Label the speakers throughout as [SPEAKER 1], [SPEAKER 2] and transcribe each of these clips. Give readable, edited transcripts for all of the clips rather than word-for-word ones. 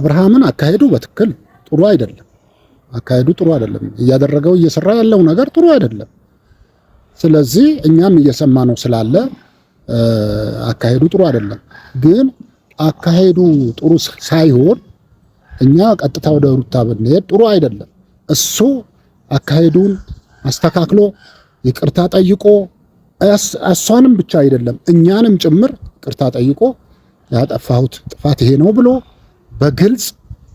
[SPEAKER 1] አብርሃምን አካሄዱ በትክክል ጥሩ አይደለም። አካሄዱ ጥሩ አይደለም። እያደረገው እየሰራ ያለው ነገር ጥሩ አይደለም። ስለዚህ እኛም እየሰማነው ስላለ አካሄዱ ጥሩ አይደለም። ግን አካሄዱ ጥሩ ሳይሆን እኛ ቀጥታ ወደ ሩታ ብንሄድ ጥሩ አይደለም። እሱ አካሄዱን አስተካክሎ ይቅርታ ጠይቆ እሷንም ብቻ አይደለም እኛንም ጭምር ይቅርታ ጠይቆ ያጠፋሁት ጥፋት ይሄ ነው ብሎ በግልጽ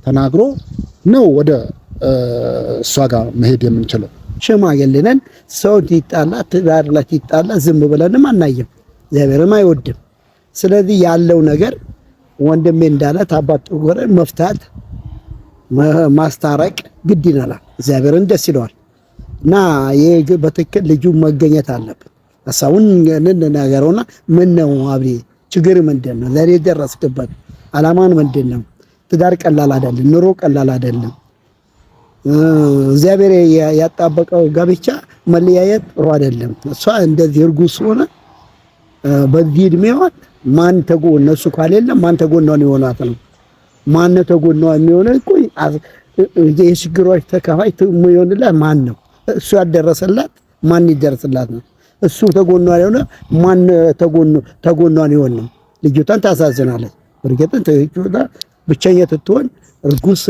[SPEAKER 1] ተናግሮ ነው ወደ እሷ ጋር መሄድ የምንችለው።
[SPEAKER 2] ሽማግሌ ነን። ሰው ይጣላ ትዳር ላይ ይጣላ ዝም ብለንም አናየም፣ እግዚአብሔርም አይወድም። ስለዚህ ያለው ነገር ወንድሜ እንዳለ ታባጡ ወረ መፍታት ማስታረቅ ግድ ይላል። እግዚአብሔርን ደስ ይለዋል እና ይሄ በትክክል ልጁ መገኘት አለበት። ሐሳቡን እንነጋገረውና ምን ነው አብሪ ችግር ምንድን ነው? ለኔ ደረስክበት አላማን ምንድን ነው? ትዳር ቀላል አይደለም፣ ኑሮ ቀላል አይደለም። እግዚአብሔር ያጣበቀው ጋብቻ መለያየት ጥሩ አይደለም። እሷ እንደዚህ እርጉዝ ሆነ በዚህ እድሜዋ ማን ተጎን እሱ ካሌለ ማን ተጎኗን ይሆናት ነው? ማን ተጎኗን የሚሆነው? እኮ የችግሮች ተካፋይ የሚሆንላት ማን ነው? እሱ ያደረሰላት ማን ይደርስላት ነው? እሱ ተጎኗን የሆነ ማን ተጎኗን ይሆን ነው? ልጅቷን ታሳዝናለች። እርግጥን ተይቹታ ብቸኛ ትትሆን እርጉዝ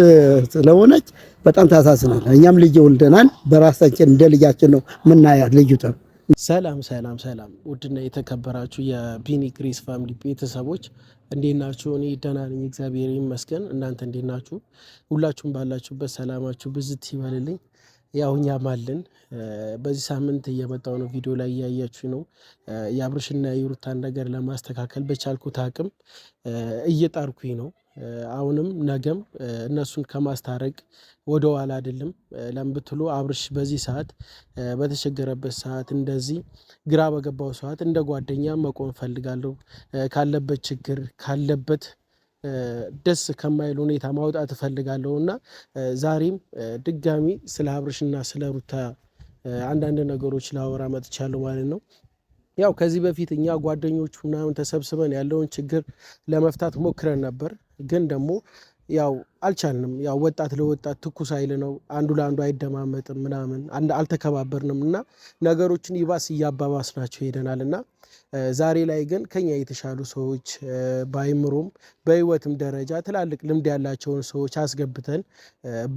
[SPEAKER 2] ስለሆነች በጣም ታሳዝናለች። እኛም ልጅ ወልደናል፣ በራሳችን እንደ ልጃችን ነው ምናያት ልጅቷን።
[SPEAKER 3] ሰላም ሰላም ሰላም! ውድና የተከበራችሁ የቢኒ ግሬስ ፋሚሊ ቤተሰቦች እንዴት ናችሁ? እኔ ደህና ነኝ፣ እግዚአብሔር ይመስገን። እናንተ እንዴት ናችሁ? ሁላችሁም ባላችሁበት ሰላማችሁ ብዝት ይበልልኝ። ያው እኛም አለን። በዚህ ሳምንት እየመጣው ነው፣ ቪዲዮ ላይ እያያችሁ ነው። የአብርሽና የሩታን ነገር ለማስተካከል በቻልኩት አቅም እየጣርኩኝ ነው። አሁንም ነገም እነሱን ከማስታረቅ ወደ ኋላ አይደለም። ለምን ብትሉ አብርሽ በዚህ ሰዓት በተቸገረበት ሰዓት እንደዚህ ግራ በገባው ሰዓት እንደ ጓደኛ መቆም ፈልጋለሁ። ካለበት ችግር ካለበት ደስ ከማይል ሁኔታ ማውጣት እፈልጋለሁ እና ዛሬም ድጋሚ ስለ አብርሽና ስለ ሩታ አንዳንድ ነገሮች ላወራ መጥቻለሁ ማለት ነው። ያው ከዚህ በፊት እኛ ጓደኞቹ ምናምን ተሰብስበን ያለውን ችግር ለመፍታት ሞክረን ነበር። ግን ደግሞ ያው አልቻልንም። ያው ወጣት ለወጣት ትኩስ ኃይል ነው። አንዱ ለአንዱ አይደማመጥም ምናምን አልተከባበርንም እና ነገሮችን ይባስ እያባባስናቸው ሄደናል እና ዛሬ ላይ ግን ከኛ የተሻሉ ሰዎች በአይምሮም በህይወትም ደረጃ ትላልቅ ልምድ ያላቸውን ሰዎች አስገብተን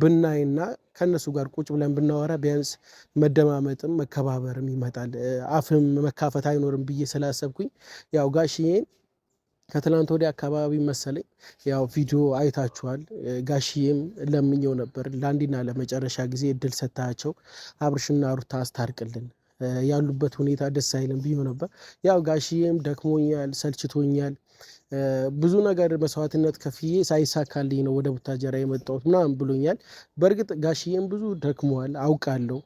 [SPEAKER 3] ብናይና ከነሱ ጋር ቁጭ ብለን ብናወራ ቢያንስ መደማመጥም መከባበርም ይመጣል፣ አፍም መካፈት አይኖርም ብዬ ስላሰብኩኝ ያው ጋሽዬን ከትላንት ወዲያ አካባቢ መሰለኝ ያው ቪዲዮ አይታችኋል። ጋሽዬም ለምኘው ነበር ለአንዴና ለመጨረሻ ጊዜ እድል ሰጥታቸው አብርሽና ሩታ አስታርቅልን፣ ያሉበት ሁኔታ ደስ አይልም ብዬ ነበር። ያው ጋሽዬም ደክሞኛል፣ ሰልችቶኛል፣ ብዙ ነገር መስዋዕትነት ከፍዬ ሳይሳካልኝ ነው ወደ ቡታጀራ የመጣሁት ምናምን ብሎኛል። በእርግጥ ጋሽዬም ብዙ ደክመዋል አውቃለሁ።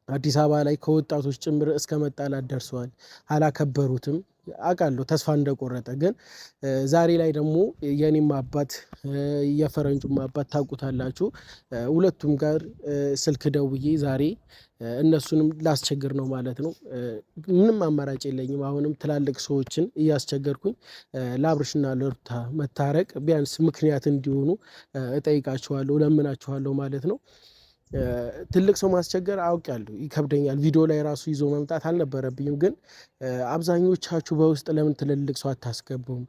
[SPEAKER 3] አዲስ አበባ ላይ ከወጣቶች ጭምር እስከ መጣላት ደርሰዋል። አላከበሩትም አውቃለሁ፣ ተስፋ እንደቆረጠ። ግን ዛሬ ላይ ደግሞ የኔም አባት የፈረንጁም አባት ታውቁታላችሁ። ሁለቱም ጋር ስልክ ደውዬ ዛሬ እነሱንም ላስቸግር ነው ማለት ነው። ምንም አማራጭ የለኝም። አሁንም ትላልቅ ሰዎችን እያስቸገርኩኝ ለአብርሽና ለሩታ መታረቅ ቢያንስ ምክንያት እንዲሆኑ እጠይቃችኋለሁ፣ እለምናችኋለሁ ማለት ነው። ትልቅ ሰው ማስቸገር አውቃለሁ፣ ይከብደኛል። ቪዲዮ ላይ ራሱ ይዞ መምጣት አልነበረብኝም። ግን አብዛኞቻችሁ በውስጥ ለምን ትልልቅ ሰው አታስገቡም?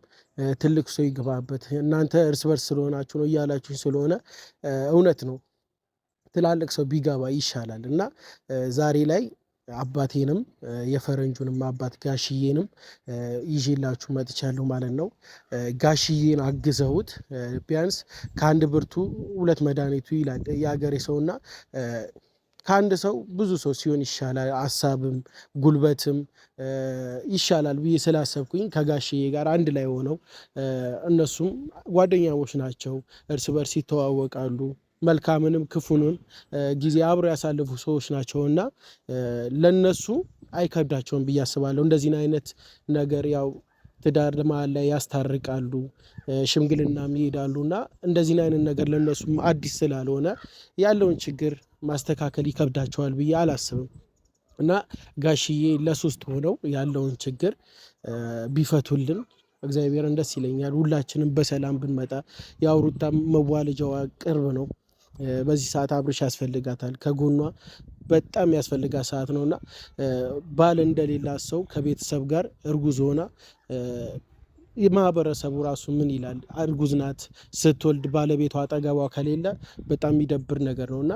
[SPEAKER 3] ትልቅ ሰው ይግባበት፣ እናንተ እርስ በርስ ስለሆናችሁ ነው እያላችሁ ስለሆነ እውነት ነው፣ ትላልቅ ሰው ቢገባ ይሻላል። እና ዛሬ ላይ አባቴንም የፈረንጁንም አባት ጋሽዬንም ይዤላችሁ መጥቻለሁ ማለት ነው። ጋሽዬን አግዘውት ቢያንስ ከአንድ ብርቱ ሁለት መድኃኒቱ ይላል የአገሬ ሰውና ከአንድ ሰው ብዙ ሰው ሲሆን ይሻላል፣ ሀሳብም ጉልበትም ይሻላል ብዬ ስላሰብኩኝ ከጋሽዬ ጋር አንድ ላይ ሆነው እነሱም ጓደኛሞች ናቸው፣ እርስ በርስ ይተዋወቃሉ፣ መልካምንም ክፉንም ጊዜ አብሮ ያሳልፉ ሰዎች ናቸውና ለነሱ አይከብዳቸውም ብዬ አስባለሁ። እንደዚህ አይነት ነገር ያው ትዳር መሀል ላይ ያስታርቃሉ፣ ሽምግልናም ይሄዳሉና እንደዚህ አይነት ነገር ለነሱም አዲስ ስላልሆነ ያለውን ችግር ማስተካከል ይከብዳቸዋል ብዬ አላስብም። እና ጋሽዬ ለሶስት ሆነው ያለውን ችግር ቢፈቱልን እግዚአብሔርን ደስ ይለኛል ሁላችንም በሰላም ብንመጣ። ያው ሩታ መዋለጃዋ ቅርብ ነው። በዚህ ሰዓት አብርሽ ያስፈልጋታል፣ ከጎኗ በጣም ያስፈልጋት ሰዓት ነውና ባል እንደሌላ ሰው ከቤተሰብ ጋር እርጉዝ ሆና የማህበረሰቡ ራሱ ምን ይላል? እርጉዝ ናት ስትወልድ ባለቤቷ አጠገቧ ከሌለ በጣም የሚደብር ነገር ነውና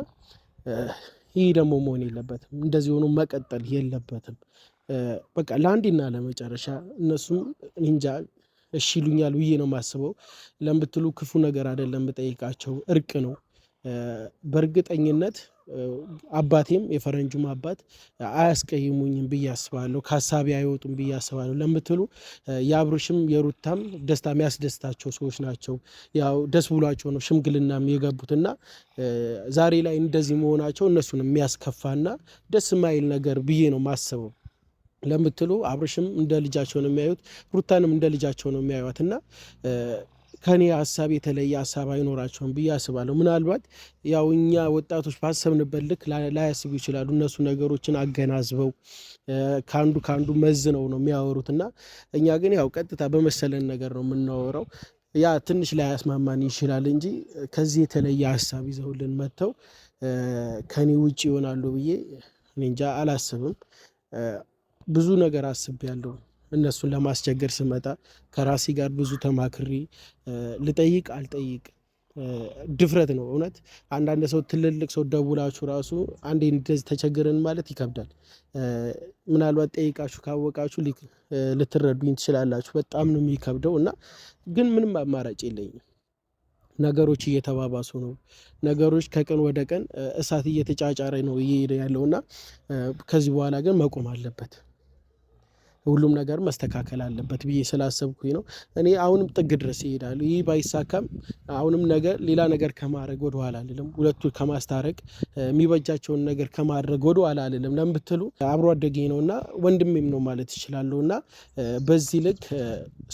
[SPEAKER 3] ይህ ደግሞ መሆን የለበትም። እንደዚህ ሆኖ መቀጠል የለበትም። በቃ ለአንዴና ለመጨረሻ እነሱም እንጃ እሺ ይሉኛል ብዬ ነው የማስበው። ለምትሉ ክፉ ነገር አይደለም የምጠይቃቸው፣ እርቅ ነው። በእርግጠኝነት አባቴም የፈረንጁም አባት አያስቀይሙኝም ብዬ አስባለሁ፣ ከሀሳቢ አይወጡም ብዬ አስባለሁ ለምትሉ የአብርሽም የሩታም ደስታ የሚያስደስታቸው ሰዎች ናቸው። ያው ደስ ብሏቸው ነው ሽምግልናም የገቡትና ዛሬ ላይ እንደዚህ መሆናቸው እነሱን የሚያስከፋና ደስ የማይል ነገር ብዬ ነው ማስበው ለምትሉ አብርሽም እንደ ልጃቸው ነው የሚያዩት፣ ሩታንም እንደ ልጃቸው ነው የሚያዩት እና ከኔ ሀሳብ የተለየ ሀሳብ አይኖራቸውም ብዬ አስባለሁ። ምናልባት ያው እኛ ወጣቶች ባሰብንበት ልክ ላያስቡ ይችላሉ። እነሱ ነገሮችን አገናዝበው ከአንዱ መዝነው ነው የሚያወሩት እና እኛ ግን ያው ቀጥታ በመሰለን ነገር ነው የምናወራው። ያ ትንሽ ላያስማማን ይችላል እንጂ ከዚህ የተለየ ሀሳብ ይዘውልን መጥተው ከኔ ውጭ ይሆናሉ ብዬ እኔ እንጃ አላስብም። ብዙ ነገር አስቤያለሁ። እነሱን ለማስቸገር ስመጣ ከራሴ ጋር ብዙ ተማክሪ ልጠይቅ አልጠይቅ ድፍረት ነው እውነት። አንዳንድ ሰው ትልልቅ ሰው ደውላችሁ ራሱ አንዴ እንደዚህ ተቸገረን ማለት ይከብዳል። ምናልባት ጠይቃችሁ ካወቃችሁ ልትረዱኝ ትችላላችሁ። በጣም ነው የሚከብደው እና ግን ምንም አማራጭ የለኝም። ነገሮች እየተባባሱ ነው። ነገሮች ከቀን ወደ ቀን እሳት እየተጫጫረ ነው እየሄደ ያለውና ከዚህ በኋላ ግን መቆም አለበት። ሁሉም ነገር መስተካከል አለበት ብዬ ስላሰብኩኝ ነው። እኔ አሁንም ጥግ ድረስ ይሄዳሉ። ይህ ባይሳካም አሁንም ነገር ሌላ ነገር ከማድረግ ወደ ኋላ አልልም። ሁለቱ ከማስታረቅ የሚበጃቸውን ነገር ከማድረግ ወደ ኋላ አልልም። ለምን ብትሉ አብሮ አደጌ ነውና ወንድሜም ነው ማለት ይችላሉ እና በዚህ ልክ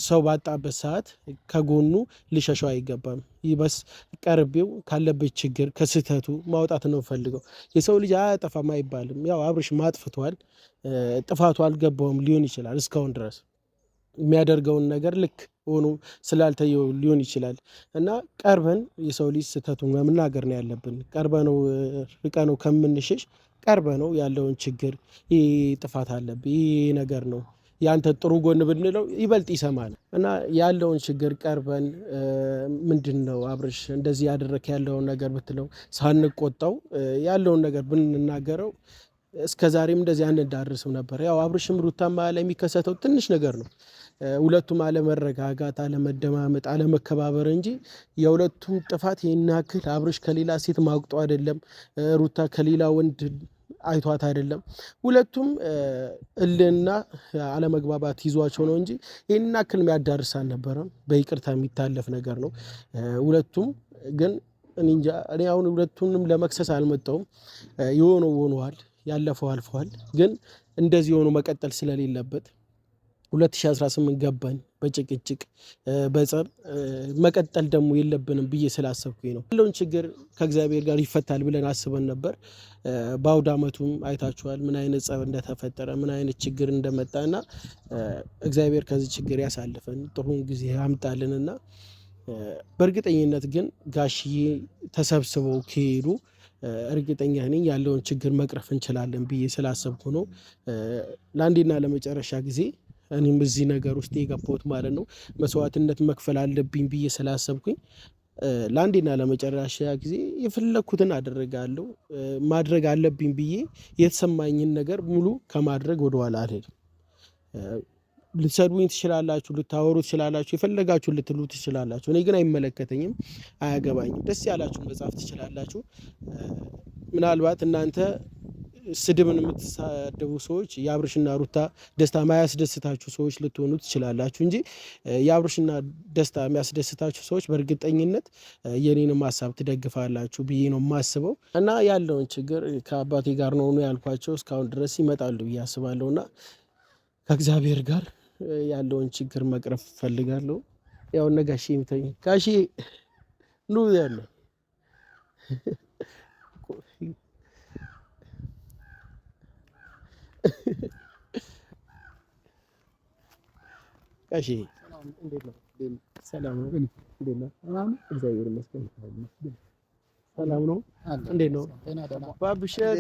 [SPEAKER 3] ሰው ባጣበት ሰዓት ከጎኑ ልሸሸው አይገባም። ይበስ ቀርቤው ካለበት ችግር ከስህተቱ ማውጣት ነው ፈልገው። የሰው ልጅ አያጠፋም አይባልም። ያው አብርሽ ማጥፍቷል። ጥፋቱ አልገባውም ሊሆን ይችላል። እስካሁን ድረስ የሚያደርገውን ነገር ልክ ሆኖ ስላልተየው ሊሆን ይችላል እና ቀርበን የሰው ልጅ ስህተቱን መናገር ነው ያለብን። ቀርበነው ርቀነው ከምንሸሽ ቀርበነው ያለውን ችግር ይህ ጥፋት አለብህ ይህ ነገር ነው ያንተ ጥሩ ጎን ብንለው ይበልጥ ይሰማል እና ያለውን ችግር ቀርበን ምንድነው አብርሽ እንደዚህ ያደረክ ያለውን ነገር ብትለው ሳንቆጣው ያለውን ነገር ብንናገረው እስከዛሬም እንደዚህ አንዳርስም ነበር። ያው አብርሽም ሩታም ላይ የሚከሰተው ትንሽ ነገር ነው። ሁለቱም አለመረጋጋት፣ አለመደማመጥ፣ አለመከባበር እንጂ የሁለቱም ጥፋት ይህን ያክል አብርሽ ከሌላ ሴት ማግጦ አይደለም፣ ሩታ ከሌላ ወንድ አይቷት አይደለም። ሁለቱም እልና አለመግባባት ይዟቸው ነው እንጂ ይህን ያክል የሚያዳርስ አልነበረም። በይቅርታ የሚታለፍ ነገር ነው። ሁለቱም ግን እንጃ እኔ አሁን ሁለቱንም ለመክሰስ አልመጣሁም። የሆነው ሆኗል፣ ያለፈው አልፏል። ግን እንደዚህ ሆኖ መቀጠል ስለሌለበት 2018 ገባን በጭቅጭቅ በጸብ መቀጠል ደግሞ የለብንም ብዬ ስላሰብኩኝ ነው። ያለውን ችግር ከእግዚአብሔር ጋር ይፈታል ብለን አስበን ነበር። በአውደ ዓመቱም አይታችኋል ምን አይነት ጸብ እንደተፈጠረ ምን አይነት ችግር እንደመጣና እግዚአብሔር ከዚህ ችግር ያሳልፈን ጥሩን ጊዜ ያምጣልንና በእርግጠኝነት ግን ጋሽዬ ተሰብስበው ከሄዱ እርግጠኛ ነኝ ያለውን ችግር መቅረፍ እንችላለን ብዬ ስላሰብኩ ነው። ለአንዴና ለመጨረሻ ጊዜ እኔም እዚህ ነገር ውስጥ የገባሁት ማለት ነው። መስዋዕትነት መክፈል አለብኝ ብዬ ስላሰብኩኝ ለአንዴና ለመጨረሻ ጊዜ የፈለኩትን አደረጋለሁ። ማድረግ አለብኝ ብዬ የተሰማኝን ነገር ሙሉ ከማድረግ ወደኋላ አልሄድም። ልትሰድቡኝ ትችላላችሁ፣ ልታወሩ ትችላላችሁ፣ የፈለጋችሁ ልትሉ ትችላላችሁ። እኔ ግን አይመለከተኝም፣ አያገባኝም። ደስ ያላችሁ መጻፍ ትችላላችሁ። ምናልባት እናንተ ስድብን የምትሳደቡ ሰዎች የአብርሽና ሩታ ደስታ ማያስደስታችሁ ሰዎች ልትሆኑ ትችላላችሁ እንጂ የአብርሽና ደስታ የሚያስደስታችሁ ሰዎች በእርግጠኝነት የኔንም ሀሳብ ትደግፋላችሁ ብዬ ነው የማስበው እና ያለውን ችግር ከአባቴ ጋር ነው ያልኳቸው እስካሁን ድረስ ይመጣሉ ብዬ አስባለሁ እና ከእግዚአብሔር ጋር ያለውን ችግር መቅረፍ ፈልጋለሁ። ያው ነጋሽ የሚተኝ ጋሺ ኑ ያለ ጋሺ ሰላም ነው? እንዴት ነው? እግዚአብሔር ይመስገን። ሰላም ነው? እንዴት ነው? ባብሸት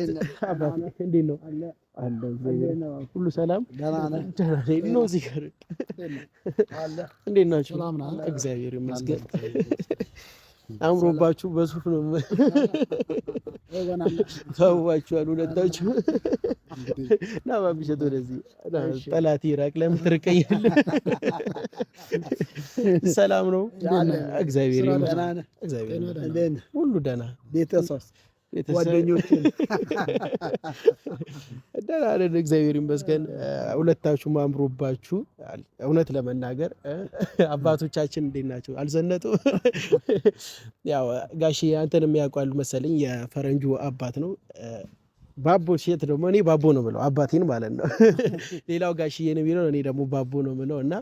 [SPEAKER 3] እንዴት ነው? ሁሉ ሰላም? ነው እዚህ ጋር እንዴት ናችሁ? እግዚአብሔር ይመስገን። አምሮባችሁ በሱፍ ነው ተዋችኋል ሁለታችሁ። ና ባብሸት ወደዚህ ጠላት ይራቅ። ለምን ትርቀኛለህ? ሰላም ነው? እግዚአብሔር ይመስገን። ሁሉ ደህና
[SPEAKER 2] ቤተሰብ ጓደኞችን
[SPEAKER 3] ደህና ነን፣ እግዚአብሔር ይመስገን። ሁለታችሁም አምሮባችሁ እውነት ለመናገር አባቶቻችን እንዴት ናቸው? አልዘነጡ? ያው ጋሼ አንተን የሚያውቋል መሰለኝ፣ የፈረንጁ አባት ነው። ባቦ ሴት ደግሞ እኔ ባቦ ነው የምለው አባቴን ማለት ነው። ሌላው ጋሽዬ ነው የሚለው፣ እኔ ደግሞ ባቦ ነው የምለው እና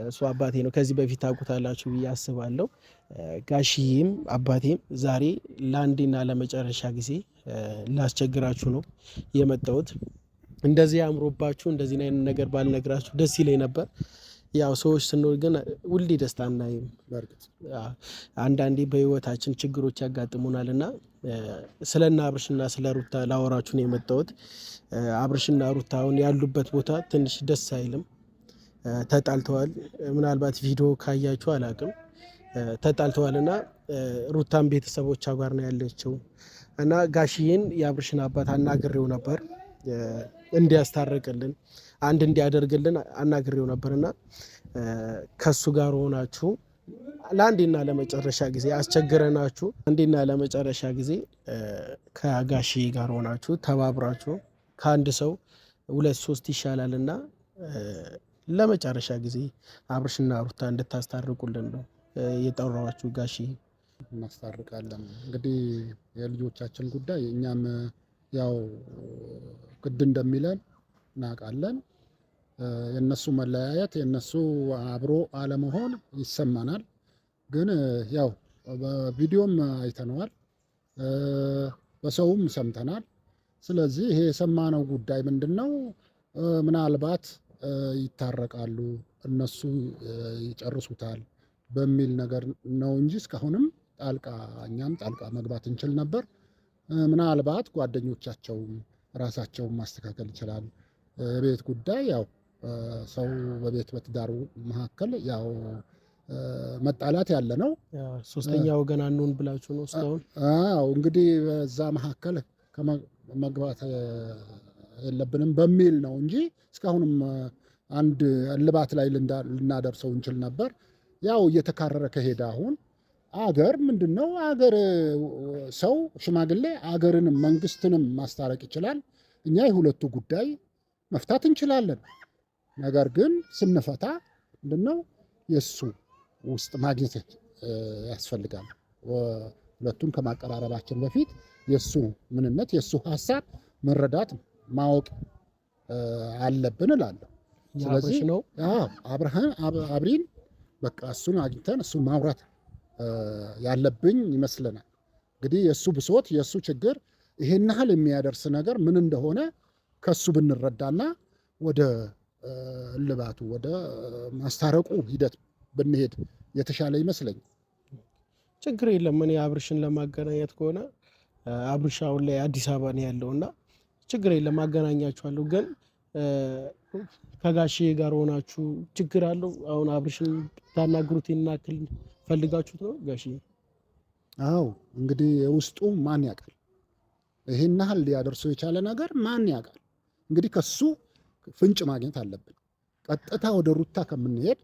[SPEAKER 3] እሱ አባቴ ነው። ከዚህ በፊት ታውቁታላችሁ ብዬ አስባለሁ። ጋሽዬም አባቴም ዛሬ ለአንዴና ለመጨረሻ ጊዜ ላስቸግራችሁ ነው የመጣሁት። እንደዚህ አምሮባችሁ እንደዚህ አይነት ነገር ባልነግራችሁ ደስ ይለኝ ነበር። ያው ሰዎች ስንሆን ግን ሁሌ ደስታ እናይም። አንዳንዴ በህይወታችን ችግሮች ያጋጥሙናል እና ስለና አብርሽና ስለ ሩታ ላወራችሁ ነው የመጣሁት። አብርሽና ሩታ አሁን ያሉበት ቦታ ትንሽ ደስ አይልም። ተጣልተዋል። ምናልባት ቪዲዮ ካያችሁ አላቅም። ተጣልተዋልና ሩታን ቤተሰቦቿ ጋር ነው ያለችው እና ጋሽዬን የአብርሽን አባት አናግሬው ነበር እንዲያስታርቅልን አንድ እንዲያደርግልን አናግሬው ነበርና ከሱ ጋር ሆናችሁ ለአንዴና ለመጨረሻ ጊዜ አስቸግረናችሁ አንዴና ለመጨረሻ ጊዜ ከጋሽዬ ጋር ሆናችሁ ተባብራችሁ ከአንድ ሰው 2-3 ይሻላልና ለመጨረሻ ጊዜ አብርሽና ሩታ እንድታስታርቁልን ነው የጠራዋችሁ። ጋሽዬ
[SPEAKER 1] እናስታርቃለን። እንግዲህ የልጆቻችን ጉዳይ እኛም ያው ግድ እንደሚለን እናውቃለን። የነሱ መለያየት የነሱ አብሮ አለመሆን ይሰማናል። ግን ያው በቪዲዮም አይተነዋል፣ በሰውም ሰምተናል። ስለዚህ ይሄ የሰማነው ጉዳይ ምንድነው? ምናልባት ይታረቃሉ እነሱ ይጨርሱታል በሚል ነገር ነው እንጂ እስካሁንም እኛም ጣልቃ መግባት እንችል ነበር። ምናልባት ጓደኞቻቸውም ራሳቸውን ማስተካከል ይችላል። የቤት ጉዳይ ያው ሰው በቤት በትዳሩ መካከል ያው መጣላት ያለ ነው።
[SPEAKER 3] ሶስተኛ ወገን አንሆን ብላችሁ ነው እስካሁን?
[SPEAKER 1] አዎ እንግዲህ በዛ መካከል መግባት የለብንም በሚል ነው እንጂ እስካሁንም አንድ እልባት ላይ ልናደርሰው እንችል ነበር። ያው እየተካረረ ከሄደ አሁን አገር ምንድነው አገር ሰው ሽማግሌ አገርንም መንግስትንም ማስታረቅ ይችላል። እኛ የሁለቱ ጉዳይ መፍታት እንችላለን። ነገር ግን ስንፈታ ምንድነው የሱ ውስጥ ማግኘት ያስፈልጋል። ሁለቱን ከማቀራረባችን በፊት የሱ ምንነት የሱ ሀሳብ መረዳት ማወቅ አለብን እላለሁ። ስለዚህ ነው አብሪን በቃ እሱን አግኝተን እሱን ማውራት ያለብኝ ይመስለናል። እንግዲህ የሱ ብሶት የሱ ችግር ይሄን ያህል የሚያደርስ ነገር ምን እንደሆነ ከሱ ብንረዳና ወደ እልባቱ ወደ ማስታረቁ ሂደት ብንሄድ የተሻለ ይመስለኛል።
[SPEAKER 3] ችግር የለም። እኔ አብርሽን ለማገናኘት ከሆነ አብርሽ አሁን ላይ አዲስ አበባ ነው ያለውና ችግር የለም አገናኛችኋለሁ። ግን ከጋሽዬ ጋር ሆናችሁ ችግር አለው? አሁን አብርሽን ታናግሩት ይናክል ፈልጋችሁት ነው ጋሽዬ?
[SPEAKER 1] አዎ እንግዲህ የውስጡ ማን ያውቃል? ይሄን ያህል ሊያደርሰው የቻለ ነገር ማን ያውቃል? እንግዲህ ከሱ ፍንጭ ማግኘት አለብን። ቀጥታ ወደ ሩታ ከምንሄድ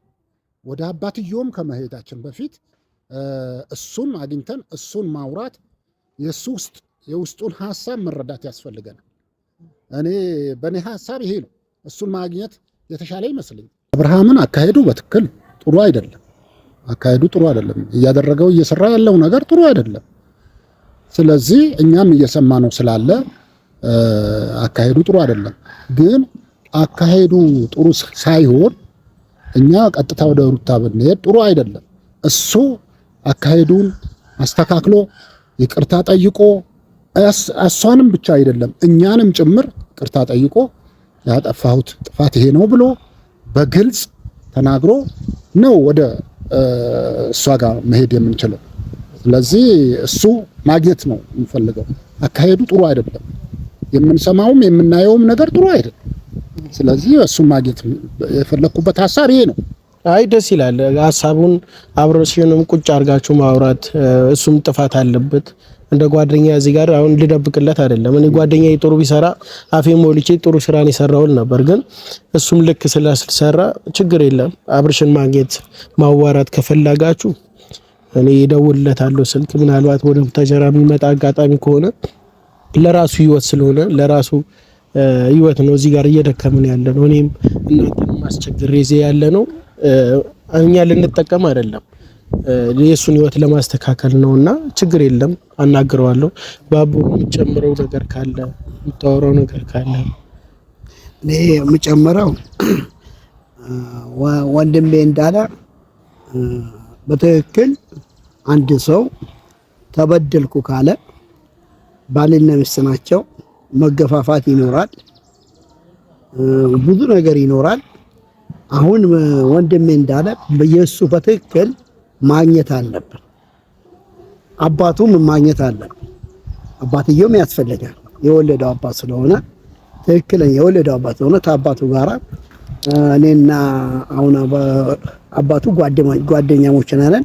[SPEAKER 1] ወደ አባትየውም ከመሄዳችን በፊት እሱን አግኝተን እሱን ማውራት የውስጡን ሀሳብ መረዳት ያስፈልገናል። በእኔ ሀሳብ ይሄ ነው። እሱን ማግኘት የተሻለ ይመስለኛል። አብርሃምን አካሄዱ በትክክል ጥሩ አይደለም። አካሄዱ ጥሩ አይደለም። እያደረገው እየሰራ ያለው ነገር ጥሩ አይደለም። ስለዚህ እኛም እየሰማነው ስላለ አካሄዱ ጥሩ አይደለም። ግን አካሄዱ ጥሩ ሳይሆን እኛ ቀጥታ ወደ ሩታ ብንሄድ ጥሩ አይደለም። እሱ አካሄዱን አስተካክሎ ይቅርታ ጠይቆ እሷንም ብቻ አይደለም እኛንም ጭምር ይቅርታ ጠይቆ ያጠፋሁት ጥፋት ይሄ ነው ብሎ በግልጽ ተናግሮ ነው ወደ እሷ ጋር መሄድ የምንችለው። ስለዚህ እሱ ማግኘት ነው የምፈልገው። አካሄዱ ጥሩ አይደለም፣ የምንሰማውም የምናየውም ነገር ጥሩ አይደለም። ስለዚህ እሱ ማግኘት የፈለኩበት ሐሳብ ይሄ ነው።
[SPEAKER 3] አይ ደስ ይላል። ሐሳቡን አብረሽንም ቁጭ አድርጋችሁ ማውራት፣ እሱም ጥፋት አለበት እንደ ጓደኛ እዚህ ጋር አሁን ልደብቅለት አይደለም። እኔ ጓደኛዬ ጥሩ ቢሰራ አፌ ሞልቼ ጥሩ ስራን ይሰራውል ነበር፣ ግን እሱም ልክ ስለሰራ ችግር የለም። አብርሽን ማግኘት ማዋራት ከፈለጋችሁ እኔ እደውልለታለሁ ስልክ። ምናልባት ወደ ተጀራ የሚመጣ አጋጣሚ ከሆነ ለራሱ ህይወት ስለሆነ ለራሱ ህይወት ነው እዚህ ጋር እየደከምን ያለ ነው። እኔም እናንተን ማስቸግር ይዜ ያለ ነው። እኛ ልንጠቀም አይደለም የሱን ህይወት ለማስተካከል ነውና ችግር የለም፣ አናግረዋለሁ። ባቡ የምጨምረው ነገር ካለ የምታወራው ነገር ካለ?
[SPEAKER 2] እኔ የምጨምረው ወንድሜ እንዳለ በትክክል አንድ ሰው ተበደልኩ ካለ ባልና ሚስት ናቸው፣ መገፋፋት ይኖራል፣ ብዙ ነገር ይኖራል። አሁን ወንድሜ እንዳለ በየሱ በትክክል ማግኘት አለብን። አባቱም ማግኘት አለብን። አባትየውም ያስፈልጋል። የወለደው አባት ስለሆነ ትክክለኛ የወለደው አባት ስለሆነ ከአባቱ ጋራ እኔና አሁን አባቱ ጓደኛሞች ነን።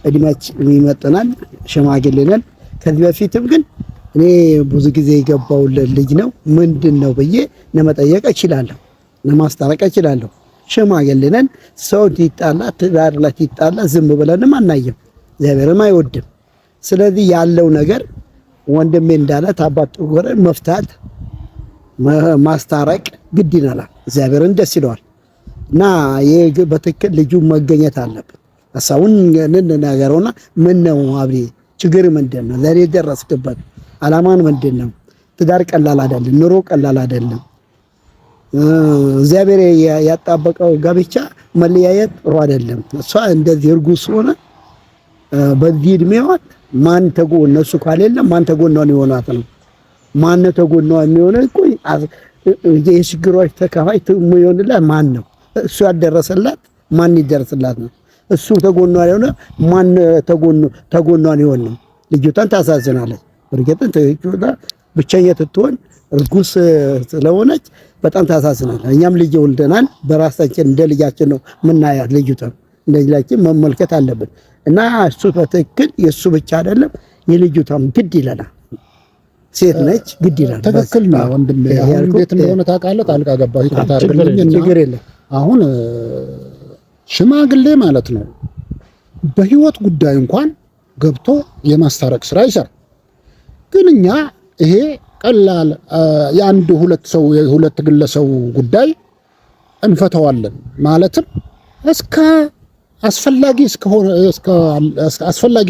[SPEAKER 2] እድሜያችን ይመጥናል፣ ሽማግሌ ነን። ከዚህ በፊትም ግን እኔ ብዙ ጊዜ የገባውለት ልጅ ነው። ምንድነው ብዬ ለመጠየቅ እችላለሁ፣ ለማስታረቅ እችላለሁ። ሽማግሌ ነን። ሰው ይጣላ፣ ትዳር ላይ ይጣላ ዝም ብለንም አናየም፣ እግዚአብሔርም አይወድም። ስለዚህ ያለው ነገር ወንድሜ እንዳለ ታባቱ ወረ መፍታት ማስታረቅ ግድ ይላል። እግዚአብሔርን ደስ ይለዋል እና ይሄ በትክክል ልጁ መገኘት አለበት። ሐሳቡን እንነጋገረውና ምን ነው አብሪ ችግር ምንድነው? ዛሬ ደረስክበት አላማን ምንድነው? ትዳር ቀላል አይደለም፣ ኑሮ ቀላል አይደለም። እግዚአብሔር ያጣበቀው ጋብቻ መለያየት ጥሩ አይደለም። እሷ እንደዚህ እርጉዝ ሆነ በዚህ እድሜዋ ማን ተጎን እነሱ ካሌለ ማን ተጎኗን ይሆናት ነው? ማን ተጎኗ የሚሆነው? ቆይ የችግሮች ተካፋይ የሚሆንላት ማን ነው? እሱ ያደረሰላት ማን ይደርስላት ነው? እሱ ተጎኗ የሆነ ማን ተጎኗን ይሆን ነው? ልጅቷን ታሳዝናለች። እርግጥን ተይቹዳ ብቸኛ ትትሆን እርጉዝ ስለሆነች በጣም ታሳዝናለች። እኛም ልጅ ወልደናል። በራሳችን እንደ ልጃችን ነው ምናያት። ልጅቷን እንደ ልጃችን መመልከት አለብን እና እሱ በትክክል የሱ ብቻ አይደለም የልጅቷም ግድ ይለናል። ሴት ነች፣ ግድ ይላል።
[SPEAKER 1] ትክክል ነው ወንድሜ። አሁን እንዴት እንደሆነ ታውቃለህ? ጣልቃ ገባሁ ይቆጣርልኝና
[SPEAKER 2] ችግር የለም።
[SPEAKER 1] አሁን ሽማግሌ ማለት ነው በህይወት ጉዳይ እንኳን ገብቶ የማስታረቅ ስራ ይሰራል። ግን እኛ ይሄ ቀላል የአንድ ሁለት ሰው የሁለት ግለሰብ ጉዳይ እንፈተዋለን ማለትም እስከ አስፈላጊ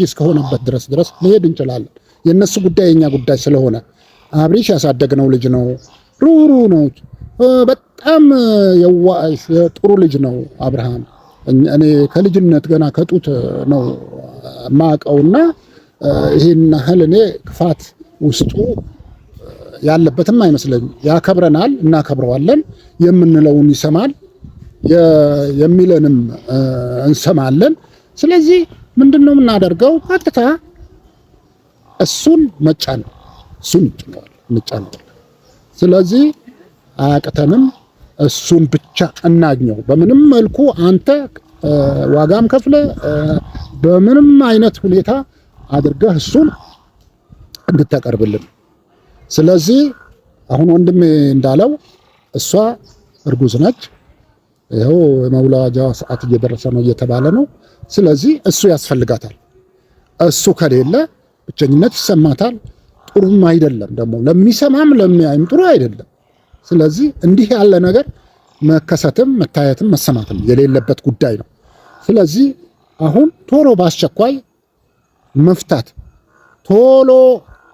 [SPEAKER 1] እስከሆነበት ድረስ መሄድ እንችላለን። የነሱ ጉዳይ የኛ ጉዳይ ስለሆነ አብሪሽ ያሳደግነው ልጅ ነው። ሩሩ ነው። በጣም ጥሩ ልጅ ነው አብርሃም። እኔ ከልጅነት ገና ከጡት ነው ማቀውና ይሄን ያህል እኔ ክፋት ውስጡ ያለበትም አይመስለኝም። ያከብረናል፣ እናከብረዋለን። የምንለውን ይሰማል፣ የሚለንም እንሰማለን። ስለዚህ ምንድነው የምናደርገው? ቀጥታ እሱን መጫን እንጫን። ስለዚህ አያቅተንም። እሱን ብቻ እናግኘው። በምንም መልኩ አንተ ዋጋም ከፍለ በምንም አይነት ሁኔታ አድርገህ እሱን እንድታቀርብልን። ስለዚህ አሁን ወንድሜ እንዳለው እሷ እርጉዝ ነች። ይኸው የመውለጃ ሰዓት እየደረሰ ነው እየተባለ ነው። ስለዚህ እሱ ያስፈልጋታል። እሱ ከሌለ ብቸኝነት ይሰማታል። ጥሩም አይደለም፣ ደግሞ ለሚሰማም ለሚያይም ጥሩ አይደለም። ስለዚህ እንዲህ ያለ ነገር መከሰትም መታየትም መሰማትም የሌለበት ጉዳይ ነው። ስለዚህ አሁን ቶሎ በአስቸኳይ መፍታት፣ ቶሎ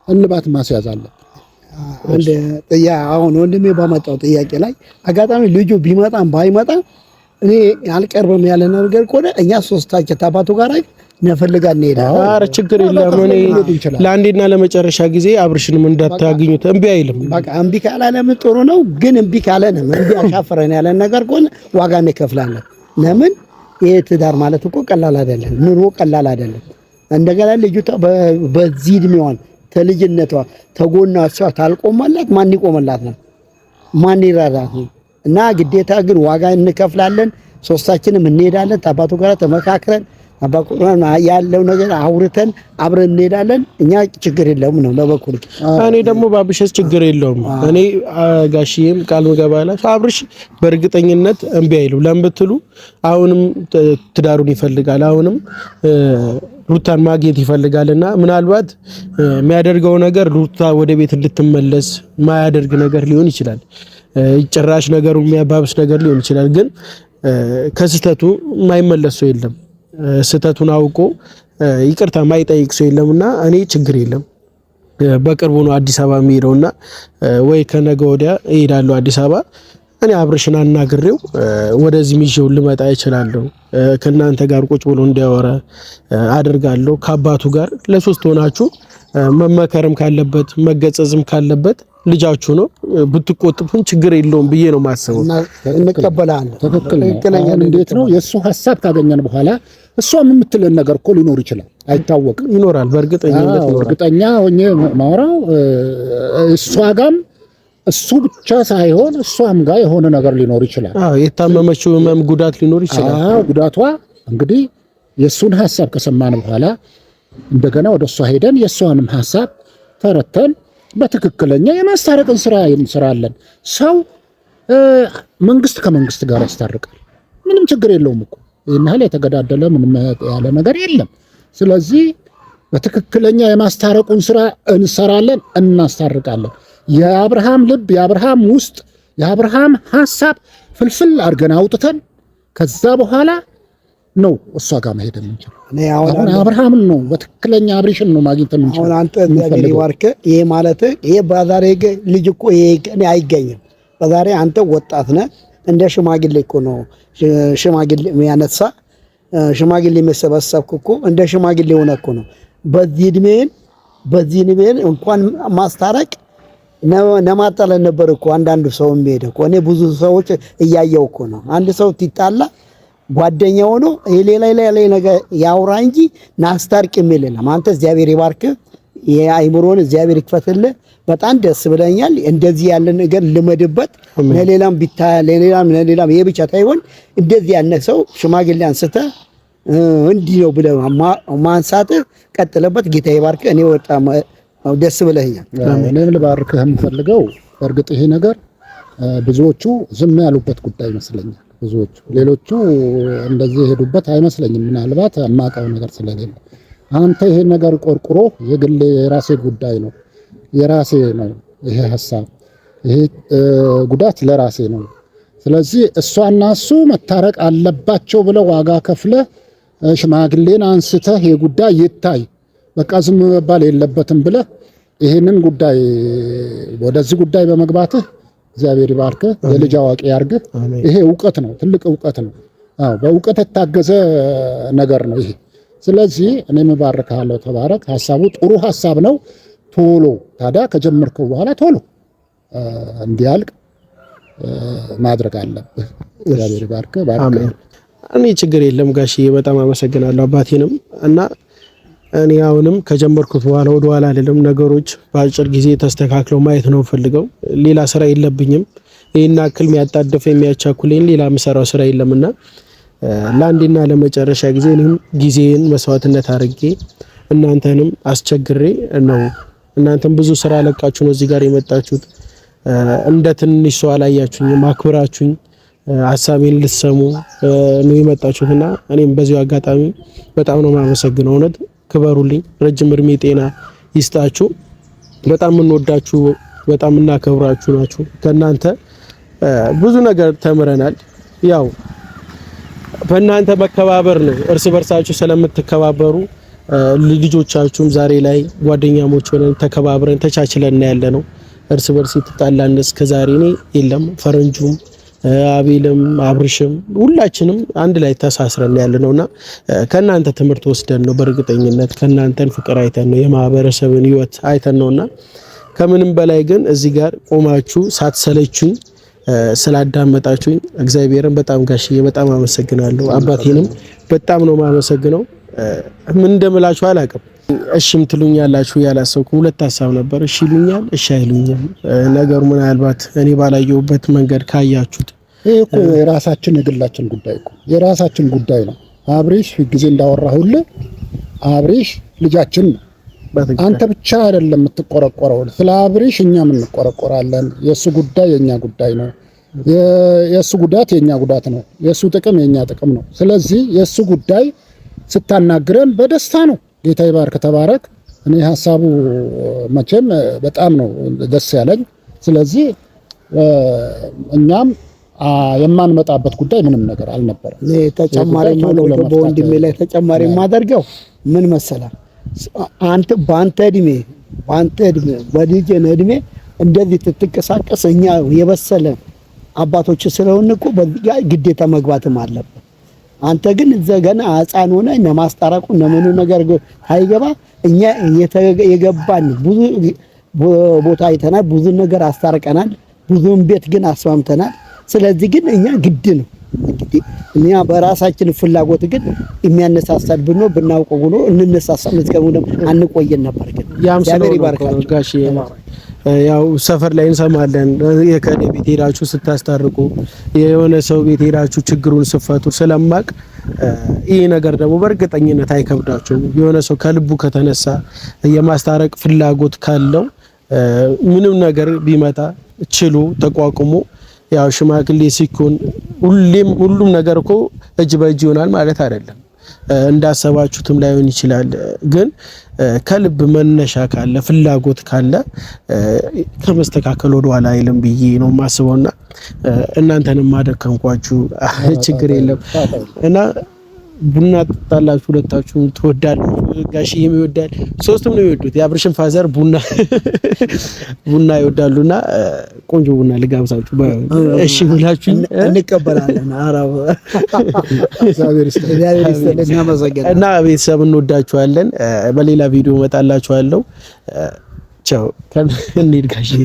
[SPEAKER 1] እልባት ማስያዝ አለ።
[SPEAKER 2] አሁን ወንድሜ ባመጣው ጥያቄ ላይ አጋጣሚ ልጁ ቢመጣም ባይመጣም እኔ አልቀርብም ያለ ነገር ከሆነ እኛ ሶስታችን ታባቱ ጋር ነፈልጋ እንሄዳለን።
[SPEAKER 3] ኧረ ችግር የለም። እኔ ለአንዴና ለመጨረሻ ጊዜ አብርሽንም እንዳታገኙት እምቢ አይልም።
[SPEAKER 2] በቃ እምቢ ካላለም ጥሩ ነው። ግን እምቢ ካለንም እምቢ አሻፈረን ያለን ነገር ከሆነ ዋጋ እንከፍላለን። ለምን ይሄ ትዳር ማለት እኮ ቀላል አይደለም። ኑሮ ቀላል አይደለም። እንደገና ልጅቷ በዚህ እድሜዋን ተልጅነቷ ተጎና እሷ ታልቆመላት ማን ይቆመላት ነው? ማን ይራራት ነው? እና ግዴታ ግን ዋጋ እንከፍላለን። ሶስታችንም እንሄዳለን። አባቱ ጋር ተመካክረን አባቱ ያለው ነገር አውርተን አብረን እንሄዳለን። እኛ ችግር የለውም ነው ለበኩል።
[SPEAKER 3] እኔ ደግሞ ባብሽስ ችግር የለውም። እኔ ጋሽዬም ቃል መገባላችሁ አብርሽ በእርግጠኝነት እምቢ አይሉ ለምብትሉ አሁንም ትዳሩን ይፈልጋል። አሁንም ሩታን ማግኘት ይፈልጋልና ምናልባት የሚያደርገው ነገር ሩታ ወደ ቤት እንድትመለስ ማያደርግ ነገር ሊሆን ይችላል። ጭራሽ ነገሩን የሚያባብስ ነገር ሊሆን ይችላል። ግን ከስተቱ የማይመለስ ሰው የለም። ስተቱን አውቆ ይቅርታ ማይጠይቅ ሰው የለምና እኔ ችግር የለም። በቅርቡ ነው አዲስ አበባ የሚሄደውና ወይ ከነገ ወዲያ እሄዳለሁ አዲስ አበባ። እኔ አብርሽን አናግሬው ወደዚህ ሚዤው ልመጣ እችላለሁ። ከናንተ ጋር ቁጭ ብሎ እንዲያወራ አደርጋለሁ። ከአባቱ ጋር ለሶስት ሆናችሁ መመከርም ካለበት መገጸጽም ካለበት ልጃችሁ ነው ብትቆጥፉን ችግር የለውም ብዬ ነው ማሰበው።
[SPEAKER 2] እንቀበላለን።
[SPEAKER 1] ትክክለኛ እንዴት ነው የሱ ሐሳብ ካገኘን በኋላ እሷም የምትለን ነገር እኮ ሊኖር ይችላል፣ አይታወቅም።
[SPEAKER 3] ይኖራል፣ በእርግጠኝነት ይኖራል።
[SPEAKER 1] እርግጠኛ ሆኜ ማውራው እሷ ጋም እሱ ብቻ ሳይሆን እሷም ጋር የሆነ ነገር ሊኖር ይችላል።
[SPEAKER 3] የታመመችው ህመም ጉዳት ሊኖር ይችላል።
[SPEAKER 1] ጉዳቷ እንግዲህ የሱን ሐሳብ ከሰማን በኋላ እንደገና ወደ እሷ ሄደን የሷንም ሐሳብ ተረተን በትክክለኛ የማስታረቅን ስራ እንሰራለን። ሰው መንግስት ከመንግስት ጋር ያስታርቃል። ምንም ችግር የለውም እኮ ይሄን ያህል የተገዳደለ ምንም ያለ ነገር የለም። ስለዚህ በትክክለኛ የማስታረቁን ስራ እንሰራለን፣ እናስታርቃለን። የአብርሃም ልብ፣ የአብርሃም ውስጥ፣ የአብርሃም ሐሳብ ፍልፍል አድርገን አውጥተን ከዛ በኋላ ነው እሷ ጋር መሄድ የምንችለው። አሁን አብርሃምን ነው በትክክለኛ አብርሽን ነው ማግኘት የምንችለው።
[SPEAKER 2] አሁን አንተ እግዚአብሔር ይባርክ። ይሄ ማለት ይሄ በዛሬ ልጅ እኮ ይሄ አይገኝም። በዛሬ አንተ ወጣት ነህ፣ እንደ ሽማግሌ እኮ ነው ሽማግሌ ያነሳ ሽማግሌ መሰበሰብክ እኮ እንደ ሽማግሌ ሆነ እኮ ነው። በዚህ እድሜን እንኳን ማስታረቅ ነማጣለ ነበር እኮ አንዳንዱ ሰው የሚሄድ እኮ እኔ ብዙ ሰዎች እያየው እኮ ነው። አንድ ሰው ትጣላ ጓደኛ ሆኖ የሌላ ነገር ያውራ እንጂ ናስታርቅ የሚልም አንተ እግዚአብሔር ይባርክ። የአይምሮን እግዚአብሔር ይክፈትልህ። በጣም ደስ ብለኛል። እንደዚህ ያለ ነገር ልመድበት ለሌላም ቢታ ለሌላም ይሄ ብቻ ታይሆን እንደዚህ ያለ ሰው ሽማግሌ አንስተ እንዲህ ነው ብለህ ማንሳት ቀጥለበት። ጌታ ይባርክ። እኔ በጣም ደስ ብለኛል።
[SPEAKER 1] እኔም ልባርክህ የምፈልገው በእርግጥ ይሄ ነገር ብዙዎቹ ዝም ያሉበት ጉዳይ ይመስለኛል። ብዙዎቹ ሌሎቹ እንደዚህ የሄዱበት አይመስለኝም። ምናልባት የማውቀው ነገር ስለሌለ አንተ ይሄ ነገር ቆርቁሮ የግል የራሴ ጉዳይ ነው፣ የራሴ ነው ይሄ ሐሳብ፣ ይሄ ጉዳት ለራሴ ነው። ስለዚህ እሷና እሱ መታረቅ አለባቸው ብለው ዋጋ ከፍለ ሽማግሌን አንስተህ ይሄ ጉዳይ ይታይ በቃ ዝም መባል የለበትም ብለህ ይሄንን ጉዳይ ወደዚህ ጉዳይ በመግባትህ እግዚአብሔር ይባርክህ፣ የልጅ አዋቂ ያርግህ። ይሄ ዕውቀት ነው፣ ትልቅ ዕውቀት ነው። በዕውቀት የታገዘ ነገር ነው ይሄ። ስለዚህ እኔም እባርክሃለሁ፣ ተባረክ። ሐሳቡ ጥሩ ሐሳብ ነው። ቶሎ ታዲያ ከጀመርከው በኋላ ቶሎ እንዲያልቅ ማድረግ አለብህ። እግዚአብሔር ይባርክህ። ባርክ።
[SPEAKER 3] እኔ ችግር የለም ጋሽዬ፣ በጣም አመሰግናለሁ አባቴንም እና እኔ አሁንም ከጀመርኩት በኋላ ወደ ኋላ አይደለም። ነገሮች በአጭር ጊዜ ተስተካክለው ማየት ነው ፈልገው። ሌላ ስራ የለብኝም። ይሄን አክል የሚያጣደፈ የሚያቻኩልኝ ሌላ የምሰራው ስራ የለምና ለአንዴና ለመጨረሻ ጊዜ እኔም ጊዜን መስዋዕትነት አድርጌ እናንተንም አስቸግሬ ነው። እናንተም ብዙ ስራ ለቃችሁ ነው እዚህ ጋር የመጣችሁት። እንደ ትንሽ ሰው አላያችሁኝም፣ አክብራችሁኝ ሐሳቤን ልትሰሙ ነው የመጣችሁትና እኔም በዚሁ አጋጣሚ በጣም ነው የማመሰግነው። እውነት ክበሩልኝ፣ ረጅም እድሜ ጤና ይስጣችሁ። በጣም እንወዳችሁ፣ በጣም እናከብራችሁ ናችሁ። ከናንተ ብዙ ነገር ተምረናል። ያው በእናንተ መከባበር ነው፣ እርስ በርሳችሁ ስለምትከባበሩ ልጆቻችሁም ዛሬ ላይ ጓደኛሞች ሆነን ተከባብረን ተቻችለን ያለ ነው። እርስ በርስ ይጣላን እስከዛሬ እኔ የለም ፈረንጁም አቤልም አብርሽም ሁላችንም አንድ ላይ ተሳስረን ያለ ነውና ከናንተ ትምህርት ወስደን ነው። በእርግጠኝነት ከናንተን ፍቅር አይተን ነው፣ የማህበረሰብን ህይወት አይተን ነውና ከምንም በላይ ግን እዚህ ጋር ቆማችሁ ሳትሰለቹኝ ስላዳመጣችሁኝ እግዚአብሔርን በጣም ጋሽዬ በጣም አመሰግናለሁ። አባቴንም በጣም ነው የማመሰግነው። ምን እንደምላችሁ አላውቅም። እሺም ትሉኛላችሁ ያላሰብኩም ሁለት ሀሳብ ነበር። እሺ ይሉኛል፣ እሺ አይሉኛል። ነገሩ ምናልባት እኔ ባላየሁበት መንገድ ካያችሁት
[SPEAKER 1] ይሄ እኮ የራሳችን የግላችን ጉዳይ እኮ የራሳችን ጉዳይ ነው። አብሬሽ ጊዜ እንዳወራሁልህ አብሬሽ ልጃችን ነው። አንተ ብቻ አይደለም የምትቆረቆረው፣ ስለ አብሬሽ እኛም እንቆረቆራለን። የሱ ጉዳይ የኛ ጉዳይ ነው። የሱ ጉዳት የኛ ጉዳት ነው። የሱ ጥቅም የኛ ጥቅም ነው። ስለዚህ የሱ ጉዳይ ስታናግረን በደስታ ነው። ጌታ ይባርክ፣ ተባረክ። እኔ ሐሳቡ መቼም በጣም ነው ደስ ያለኝ። ስለዚህ እኛም የማንመጣበት ጉዳይ ምንም ነገር አልነበረም።
[SPEAKER 2] ተጨማሪ ማድረግ በወንድሜ ላይ ተጨማሪ ማደርገው ምን መሰላ፣ አንተ በአንተ እድሜ በልጅህ እድሜ እንደዚህ ትትንቀሳቀስ እኛ የበሰለ አባቶች ስለሆነ እኮ በዚያ ግዴታ መግባትም አለበት። አንተ ግን ገና ሕፃን ሆነ ለማስታረቁ ለምኑ ነገር አይገባ። እኛ የገባን ብዙ ቦታ አይተናል፣ ብዙ ነገር አስታርቀናል፣ ብዙም ቤት ግን አስማምተናል። ስለዚህ ግን እኛ ግድ ነው እንግዲህ እኛ በራሳችን ፍላጎት ግን የሚያነሳሳል ብናውቀው ብሎ እንነሳሳ መስከሙ አንቆየን ነበር። ግን
[SPEAKER 3] እግዚአብሔር ይባርካችሁ ጋሽ። ያው ሰፈር ላይ እንሰማለን የከኔ ቤት ሄዳችሁ ስታስታርቁ የሆነ ሰው ቤት ሄዳችሁ ችግሩን ስፈቱ ስለማቅ ይሄ ነገር ደግሞ በእርግጠኝነት አይከብዳችሁም። የሆነ ሰው ከልቡ ከተነሳ የማስታረቅ ፍላጎት ካለው ምንም ነገር ቢመጣ ችሎ ተቋቁሞ ያው ሽማግሌ ሲኮን ሁሉም ነገር እኮ እጅ በእጅ ይሆናል ማለት አይደለም። እንዳሰባችሁትም ላይሆን ይችላል። ግን ከልብ መነሻ ካለ ፍላጎት ካለ ከመስተካከል ወደ ኋላ አይልም ብዬ ነው የማስበውና እናንተንም ማደከምኳችሁ ችግር የለም እና ቡና ጠጣላችሁ፣ ሁለታችሁ ትወዳላችሁ። ጋሽዬም ይወዳል፣ ሶስቱም ነው የሚወዱት። የአብርሽን ፋዘር ቡና ይወዳሉና ቆንጆ ቡና ልጋብዛችሁ። እሺ ብላችሁ
[SPEAKER 2] እንቀበላለን። አራው እግዚአብሔር ይስጥልን
[SPEAKER 3] እና ቤተሰብ እንወዳችኋለን። በሌላ ቪዲዮ እመጣላችኋለሁ። ቻው። እንሂድ ጋሽዬ።